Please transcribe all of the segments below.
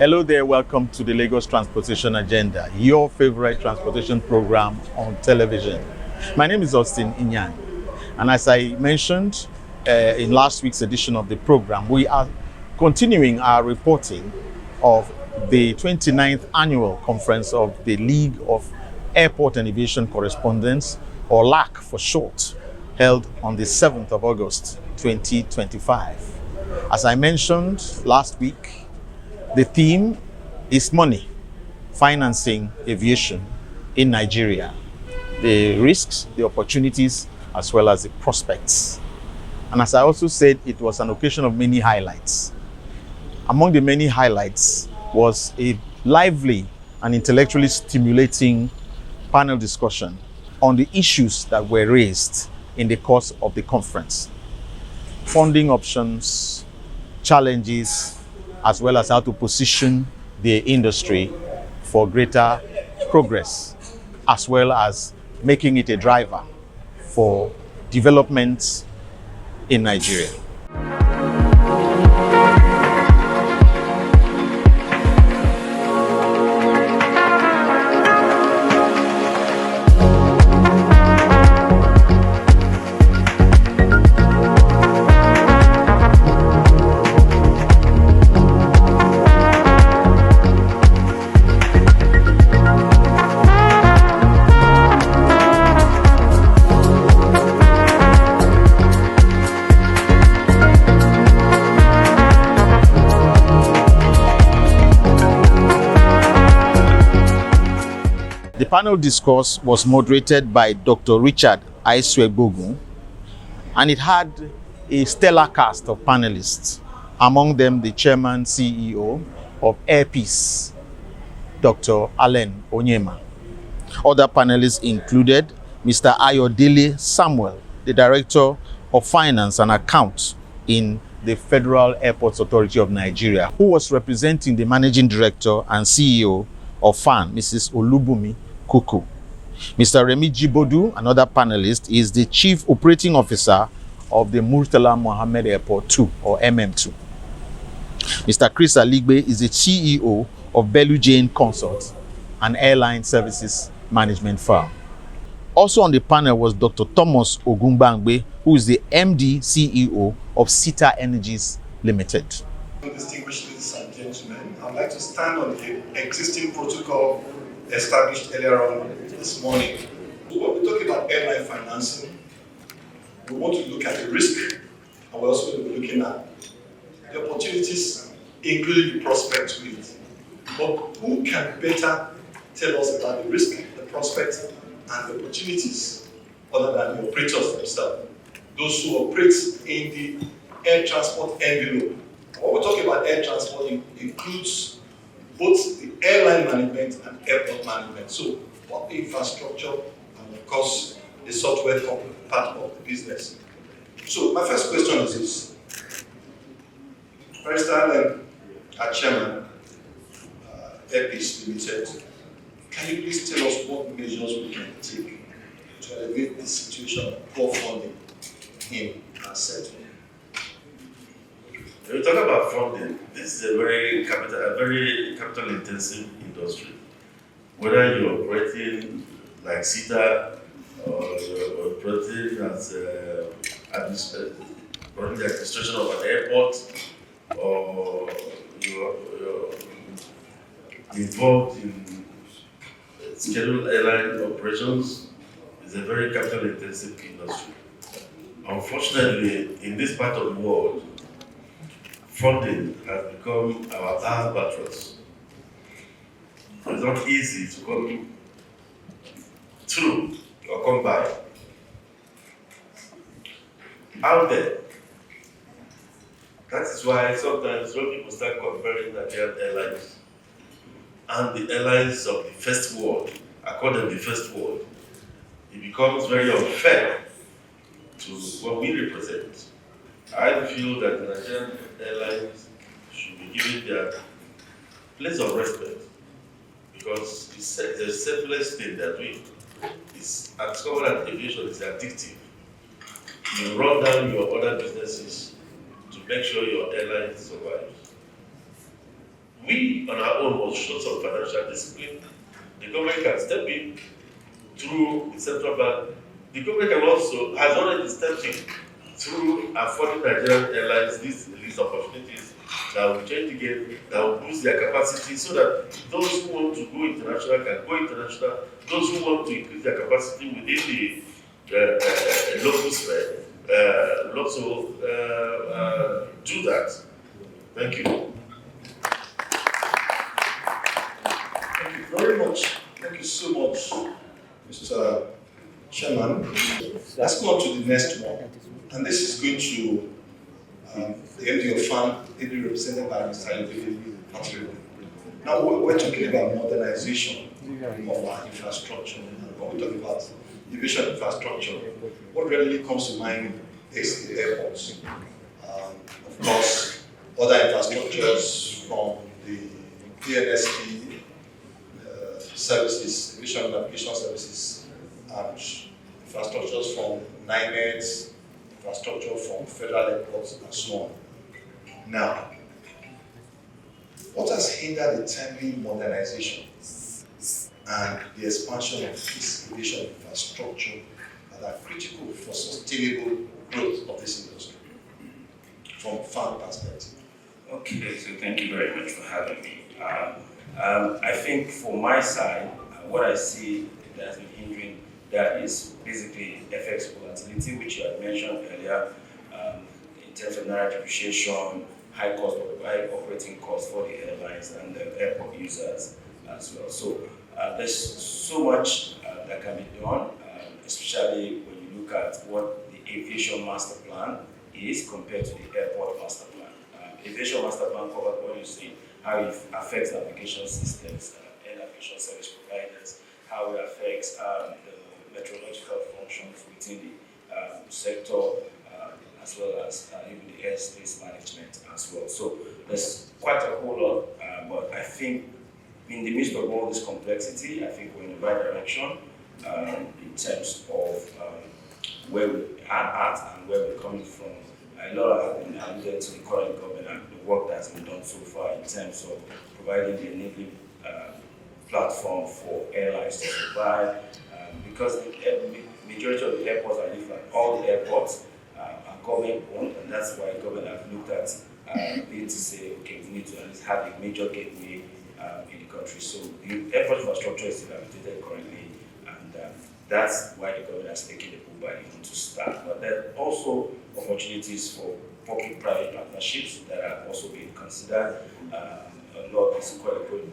Hello there, welcome to the Lagos Transportation Agenda, your favorite transportation program on television. My name is Austin Inyang, and as I mentioned in last week's edition of the program, we are continuing our reporting of the 29th annual conference of the League of Airport and Aviation Correspondents, or LAAC for short, held on the 7th of August 2025. As I mentioned last week, the theme is money, financing aviation in Nigeria, the risks, the opportunities, as well as the prospects. And as I also said, it was an occasion of many highlights. Among the many highlights was a lively and intellectually stimulating panel discussion on the issues that were raised in the course of the conference. Funding options, challenges, as well as how to position the industry for greater progress, as well as making it a driver for development in Nigeria. The panel discourse was moderated by Dr. Richard Aiswegbogun, and it had a stellar cast of panelists, among them the chairman CEO of Airpeace, Dr. Allen Onyema. Other panelists included Mr. Ayodele Samuel, the Director of Finance and Accounts in the Federal Airports Authority of Nigeria, who was representing the Managing Director and CEO of FAN, Mrs. Olubumi Kuku. Mr. Remi Jibodu, another panelist, is the Chief Operating Officer of the Murtala Mohammed Airport 2, or MM2. Mr. Chris Aligbe is the CEO of Belu Jane Consult, an airline services management firm. Also on the panel was Dr. Thomas Ogunbangbe, who is the MD CEO of Sita Energies Limited. Distinguished ladies and gentlemen, I'd like to stand on the existing protocol established earlier on this morning. So when we talk about airline financing, we want to look at the risk, and we're also going to be looking at the opportunities, including the prospects with it. But who can better tell us about the risk, the prospects, and the opportunities other than the operators themselves, those who operate in the air transport envelope? When we talk about air transport, it includes both the airline management and airport management. So, what the infrastructure and, of course, the software part of the business. So, my first question is this. Mr. Allen, our chairman, Airpeace Limited, can you please tell us what measures we can take to alleviate the situation of poor funding in our sector? When we talk about funding, this is a very capital-intensive industry. Whether you're operating like Sita or you're operating as running the administration of an airport, or you're involved in scheduled airline operations, it's a very capital-intensive industry. Unfortunately, in this part of the world, funding has become our albatross. It's not easy to come through or come by. Out there. That is why sometimes when people start comparing Nigerian airlines and the airlines of the first world, I call them the first world, it becomes very unfair to what we represent. I feel that the Nigerian airlines should be given their place of respect, because it's a selfless thing they're doing. It's discovered that aviation is addictive. You run down your other businesses to make sure your airline survives. we on our own must show some financial discipline. The government can step in through the central bank. The government can also has already stepped in through affording Nigerian airlines these opportunities that will change the game, that will boost their capacity so that those who want to go international can go international. Those who want to increase their capacity within the local sphere will also do that. Thank you. Thank you very much. Thank you so much, Mr. Chairman. Let's go on to the next one. And this is going to the MD of FAN, ably represented by Mr. Ayodele. Now, we're talking about modernization of our infrastructure. When we talk about aviation infrastructure, what really comes to mind is the airports. Of course, other infrastructures from the PNSP services, aviation navigation services, and infrastructures from NIMET, infrastructure from federal airports, and so on. Now, what has hindered the timely modernization and the expansion of this aviation infrastructure that are critical for sustainable growth of this industry from a farm perspective? Okay, so thank you very much for having me. I think for my side, what I see that has been hindering that is basically FX volatility, which you had mentioned earlier, in terms of naira depreciation, high operating costs for the airlines and the airport users as well. So there's so much that can be done, especially when you look at what the aviation master plan is compared to the airport master plan. Aviation master plan covers what you see, how it affects navigation systems, air navigation service providers, how it affects the meteorological functions within the sector, as well as even the airspace management as well. So there's quite a whole lot, but I think in the midst of all this complexity, I think we're in the right direction in terms of where we are at and where we're coming from. A lot has been alluded to the current government and the work that's been done so far in terms of providing the enabling platform for airlines to survive, because the majority of the airports are different. All the airports are government owned, and that's why government have looked at being to say, okay, we need to at least have a major gateway in the country. So the airport infrastructure is still updated currently, and that's why the government has taken the bull by the horn to start. But there are also opportunities for public-private partnerships that are also being considered. A lot is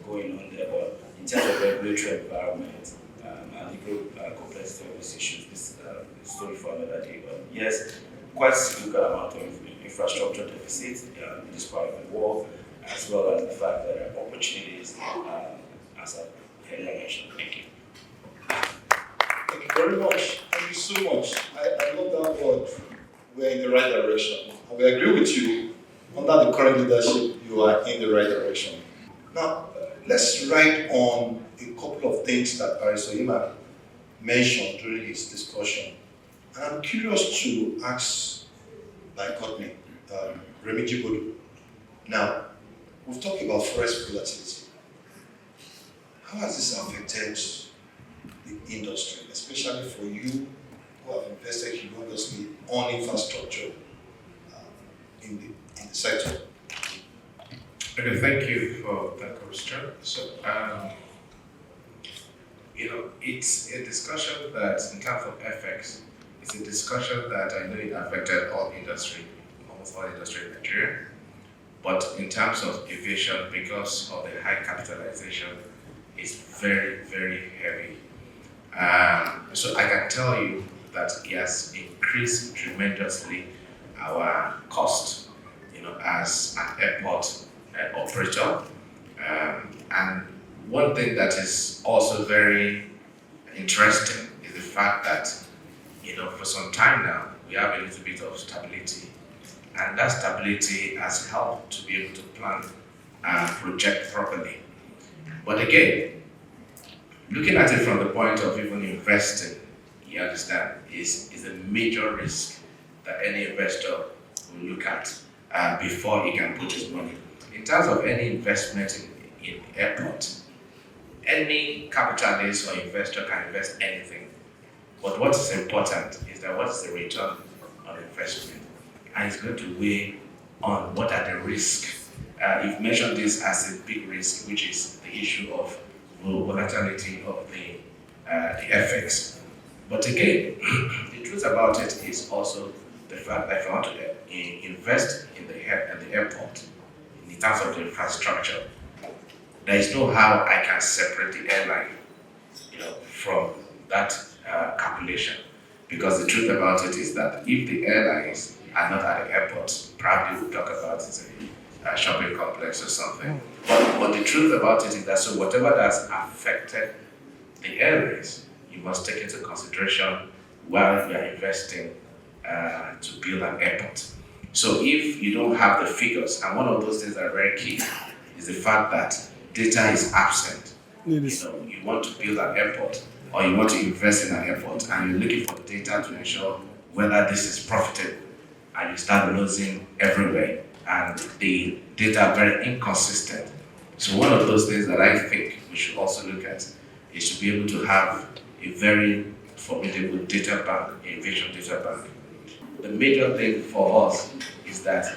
going on there, but in terms of regulatory environment and legal complexity of these issues, this is story for another day. But yes, quite a significant amount of infrastructure deficit in this part of the world, as well as the fact that there are opportunities, as I mentioned. Thank you. Thank you very much. Thank you so much. I love that word. We're in the right direction. And we agree with you. Under the current leadership, you are in the right direction. Now, let's write on a couple of things that Barrister Ima mentioned during his discussion. And I'm curious to ask my colleague, Remigi Bodu. Now, we've talked about forest volatility. How has this affected the industry, especially for you who have invested humongously on infrastructure in the sector? Okay, thank you for that question. So, it's a discussion that, in terms of FX, it's a discussion that I know it affected all industry, almost all industry in Nigeria. But in terms of aviation, because of the high capitalization, it's very, very heavy. So I can tell you that it has increased tremendously our cost, as an airport operator. And one thing that is also very interesting is the fact that, for some time now, we have a little bit of stability. And that stability has helped to be able to plan and project properly. But again, looking at it from the point of even investing, you understand, is a major risk that any investor will look at before he can put his money. in terms of any investment in airport, any capitalist or investor can invest anything. But what is important is that what is the return on investment? And it's going to weigh on what are the risks. You've mentioned this as a big risk, which is the issue of volatility of the FX. But again, the truth about it is also the fact that if I want to invest in the airport, in terms of the infrastructure, there is no how I can separate the airline, from that calculation. Because the truth about it is that if the airlines are not at the airport, probably we'll talk about it in a shopping complex or something. But the truth about it is that so whatever that's affected the airlines, you must take into consideration while you are investing to build an airport. So if you don't have the figures, and one of those things that are very key is the fact that data is absent. You want to build an airport or you want to invest in an airport and you're looking for data to ensure whether this is profitable, and you start losing everywhere and the data are very inconsistent. So one of those things that I think we should also look at is to be able to have a very formidable data bank, aviation data bank. The major thing for us is that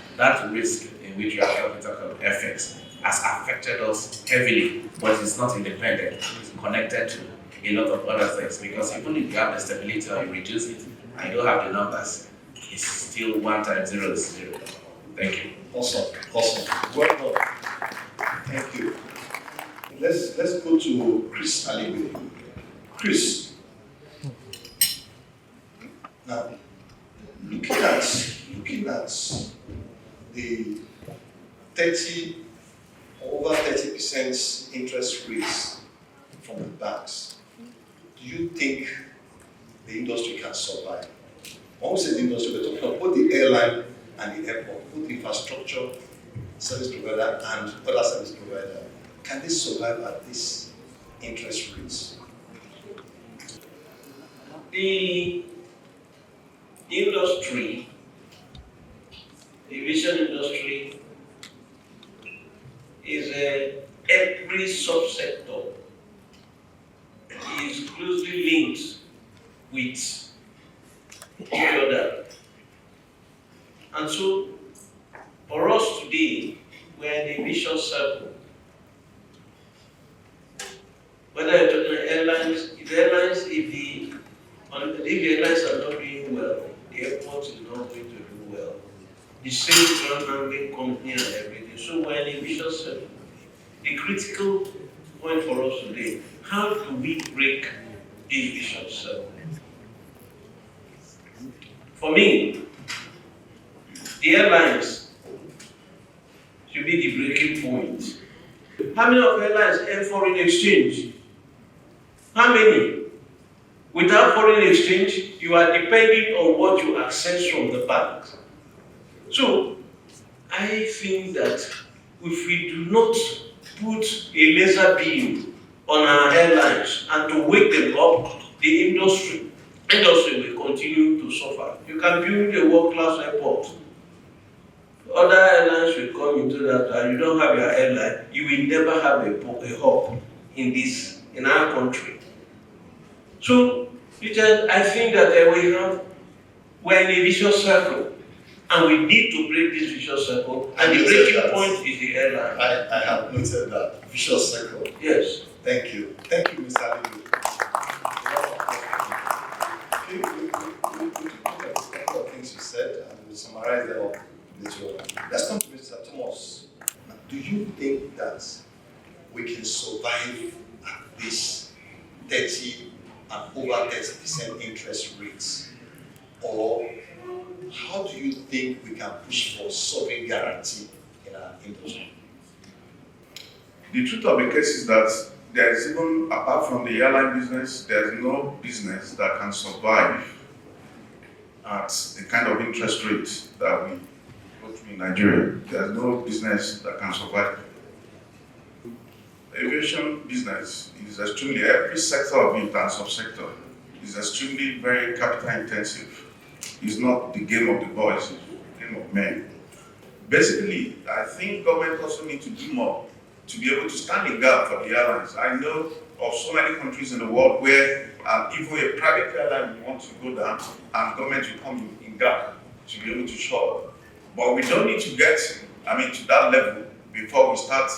risk in which you are talking about FX has affected us heavily, but it's not independent. It's connected to a lot of other things, because even if you have the stability or you reduce it and you don't have the numbers, it's still 1 times 0 is 0. Thank you. Awesome. Well done. Thank you. Let's go to Chris Aliwe. Chris, now looking at the over 30% interest rates from the banks, do you think the industry can survive? When we say the industry, we're talking about both the airline and the airport, both the infrastructure service provider and other service provider. Can they survive at these interest rates? The industry, the aviation industry, is every subsector is closely linked with each other. And so, for us today, we're in a vicious circle. Whether you're talking airlines, if the airlines are not doing well, the airport is not going to do well. The same ground handling company and everything. So we're in a vicious circle. The critical point for us today, how do we break this vicious circle? For me, the airlines should be the breaking point. How many of airlines earn foreign exchange? How many? Without foreign exchange, you are depending on what you access from the bank. So, I think that if we do not put a laser beam on our airlines and to wake them up, the industry will continue to suffer. You can build a world-class airport. Other airlines will come into that, and you don't have your airline, you will never have a hub in our country. So, Richard, I think that we're in a vicious circle, and we need to break this vicious circle, and the breaking point is the airline. I have noted that. Vicious circle. Yes. Thank you. Thank you, Mr. Ali. Okay, we took a couple of things you said, and we'll summarize them up later on. Let's come to Mr. Thomas. Do you think that we can survive at this 30 and over 30% interest rates? Or how do you think we can push for sovereign guarantee in our industry? The truth of the case is that there is, even apart from the airline business, there is no business that can survive at the kind of interest rate that we go through in Nigeria. There is no business that can survive. The aviation business is extremely, every sector of it and subsector is extremely very capital intensive. It's not the game of the boys, it's the game of men. Basically, I think government also need to do more to be able to stand in gap for the airlines. I know of so many countries in the world where even a private airline will want to go down and government will come in gap to be able to shore. But we don't need to get, to that level before we start,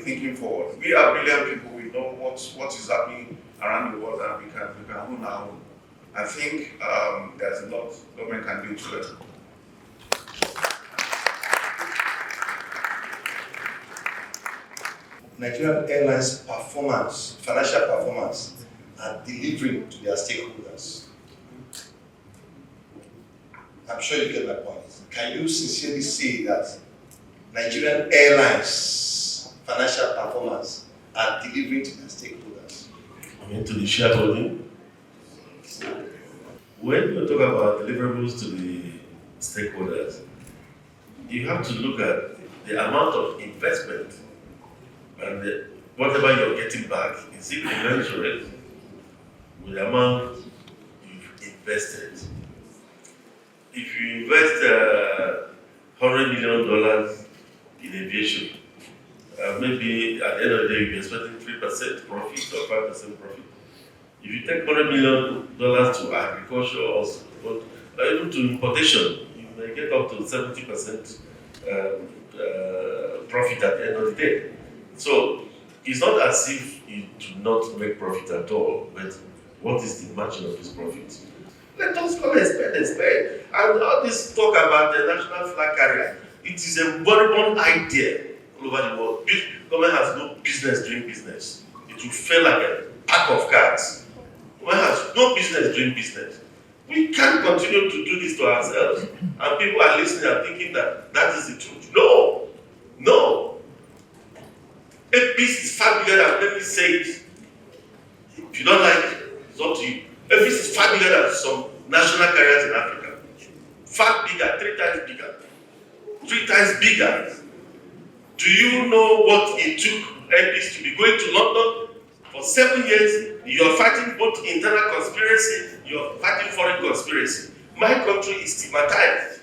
thinking forward. We are brilliant people. We know what is happening around the world, and we can own our own. I think there's a lot government can do to it. Nigerian Airlines performance, financial performance, and delivering to their stakeholders. I'm sure you get my point. Can you sincerely say that Nigerian Airlines financial performance are delivering to their stakeholders? To the shareholding. When you talk about deliverables to the stakeholders, you have to look at the amount of investment and whatever you're getting back is it commensurate with the amount you've invested. If you invest $100 million in aviation, maybe at the end of the day you'll be expecting 3% profit or 5% profit. If you take $100 million to agriculture or even to importation, you may get up to 70% profit at the end of the day. So it's not as if you do not make profit at all, but what is the margin of this profit? Let us come and spend. And all this talk about the national flag carrier, it is a moribund idea all over the world. Government has no business doing business. It will fail like a pack of cards. Government has no business doing business. We can't continue to do this to ourselves. And people are listening and thinking that that is the truth. No. A piece is far bigger than, let me say it. If you don't like it, it's up to you. A piece is far bigger than some national carriers in Africa. Far bigger, 3 times bigger. 3 times bigger. Do you know what it took APs to be going to London for 7 years? You're fighting both internal conspiracy, you're fighting foreign conspiracy. My country is stigmatized.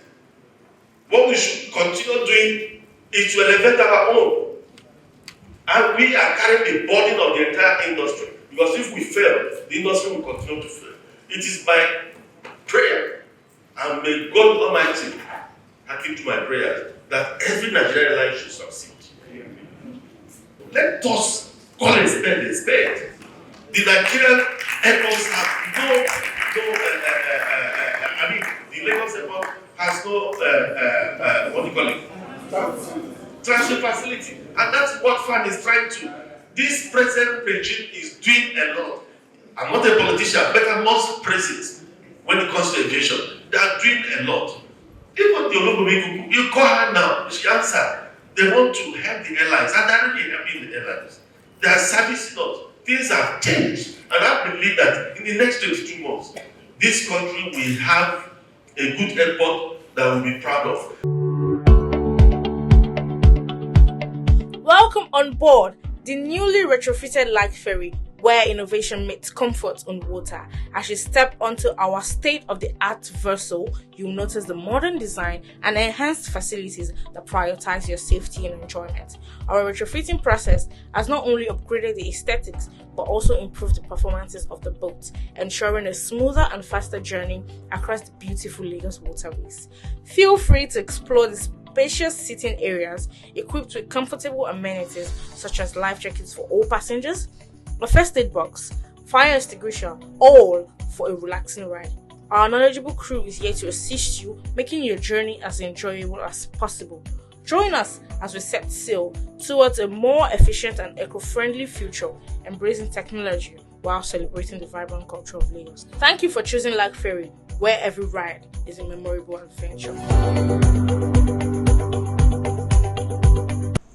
What we should continue doing is to elevate our own. And we are carrying the burden of the entire industry. Because if we fail, the industry will continue to fail. It is my prayer, and may God Almighty hearken to my prayers, that every Nigerian airline should succeed. Let us call a spade a spade. The Nigerian airports have the Lagos airport has no, transfer facility. And that's what FAN is trying to. This present regime is doing a lot. I'm not a politician, but I must praise it when it comes to aviation. They are doing a lot. Even the Olugbo, you call her now, she answered. They want to help the airlines, and they're really helping the airlines. They are servicing us. Things have changed. And I believe that in the next 22 months, this country will have a good airport that we'll be proud of. Welcome on board the newly retrofitted LAAC ferry, where innovation meets comfort on water. As you step onto our state-of-the-art vessel, you'll notice the modern design and enhanced facilities that prioritize your safety and enjoyment. Our retrofitting process has not only upgraded the aesthetics, but also improved the performances of the boat, ensuring a smoother and faster journey across the beautiful Lagos waterways. Feel free to explore the spacious seating areas equipped with comfortable amenities such as life jackets for all passengers, a first aid box, fire extinguisher, all for a relaxing ride. Our knowledgeable crew is here to assist you, making your journey as enjoyable as possible. Join us as we set sail towards a more efficient and eco-friendly future, embracing technology while celebrating the vibrant culture of Lagos. Thank you for choosing LAAC Ferry, where every ride is a memorable adventure.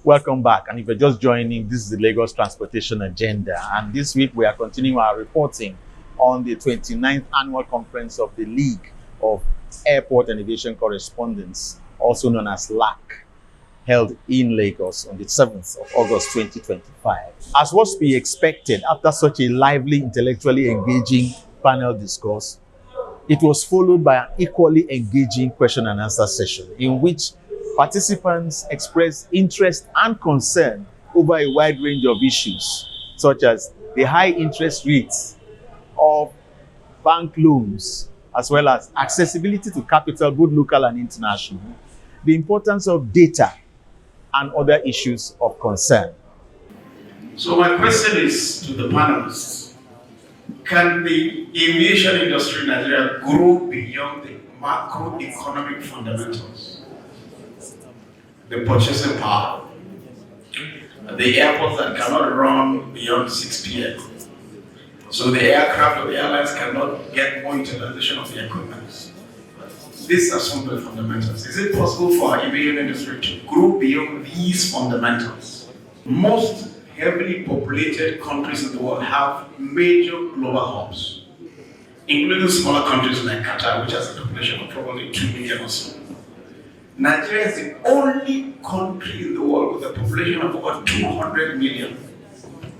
Welcome back, and if you're just joining, this is the Lagos Transportation Agenda, and this week we are continuing our reporting on the 29th Annual Conference of the League of Airport and Aviation Correspondents, also known as LAAC, held in Lagos on the 7th of August 2025. As was to be expected after such a lively, intellectually engaging panel discourse, it was followed by an equally engaging question and answer session in which Participants expressed interest and concern over a wide range of issues, such as the high interest rates of bank loans, as well as accessibility to capital, both local and international, the importance of data, and other issues of concern. So my question is to the panelists: can the aviation industry in Nigeria grow beyond the macroeconomic fundamentals? The purchasing power, the airports that cannot run beyond 6 p.m. So the aircraft or the airlines cannot get more utilization of the equipment. These are some of the fundamentals. Is it possible for our aviation industry to grow beyond these fundamentals? Most heavily populated countries in the world have major global hubs, including smaller countries like Qatar, which has a population of probably 2 million or so. Nigeria is the only country in the world with a population of over 200 million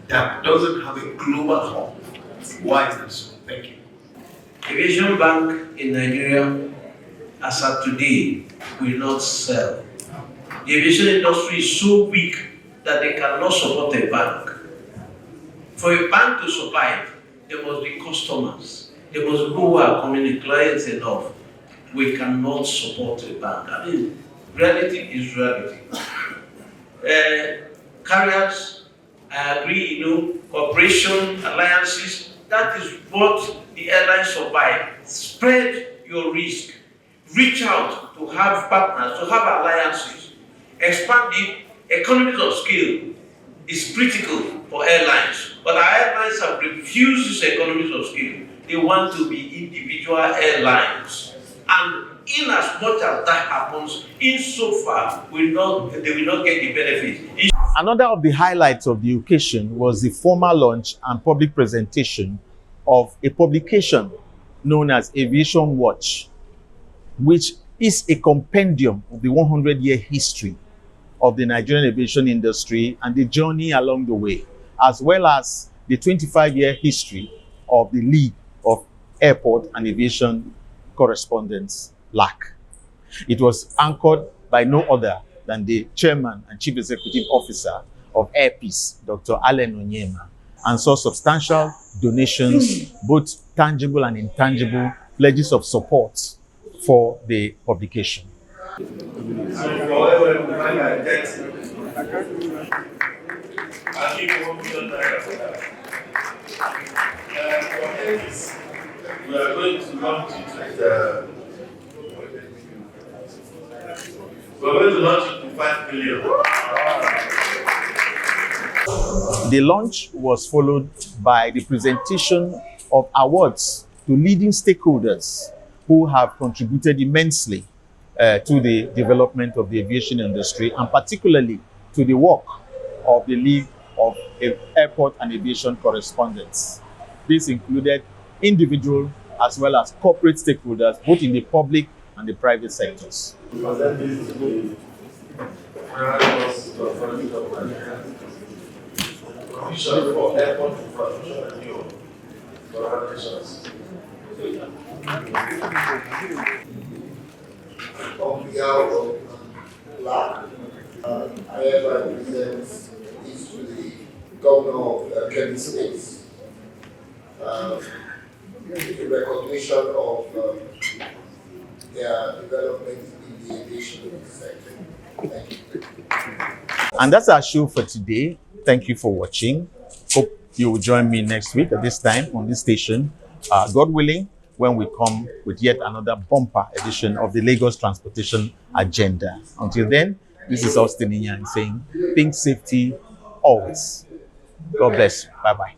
that doesn't have a global hub. Why is that so? Thank you. Aviation Bank in Nigeria, as of today, will not sell. The aviation industry is so weak that they cannot support a bank. For a bank to survive, there must be customers. There must be people who are coming in, clients enough. We cannot support a bank. I mean, reality is reality. Carriers, I agree, cooperation, alliances, that is what the airlines survive. Spread your risk. Reach out to have partners, to have alliances. Expand the economies of scale is critical for airlines. But our airlines have refused this economies of scale. They want to be individual airlines. And in as much as that happens, insofar they will not get the benefit. Another of the highlights of the occasion was the formal launch and public presentation of a publication known as Aviation Watch, which is a compendium of the 100-year history of the Nigerian aviation industry and the journey along the way, as well as the 25-year history of the League of Airport and Aviation Correspondents, LAAC. It was anchored by no other than the Chairman and Chief Executive Officer of Air Peace, Dr. Allen Onyema, and saw substantial donations, both tangible and intangible, pledges of support for the publication. We are going to launch it we're going to launch it to 5 million. The launch was followed by the presentation of awards to leading stakeholders who have contributed immensely to the development of the aviation industry, and particularly to the work of the League of Airport and Aviation Correspondents. This included individual as well as corporate stakeholders, both in the public and the private sectors. On behalf of LAAC, I hereby present this to the Governor of Kebbi State, in recognition of their development in the aviation sector. Thank you. And that's our show for today. Thank you for watching. Hope you will join me next week at this time on this station, God willing, when we come with yet another bumper edition of the Lagos Transportation Agenda. Until then, this is Austin Inyan saying, think safety always. God bless you. Bye-bye.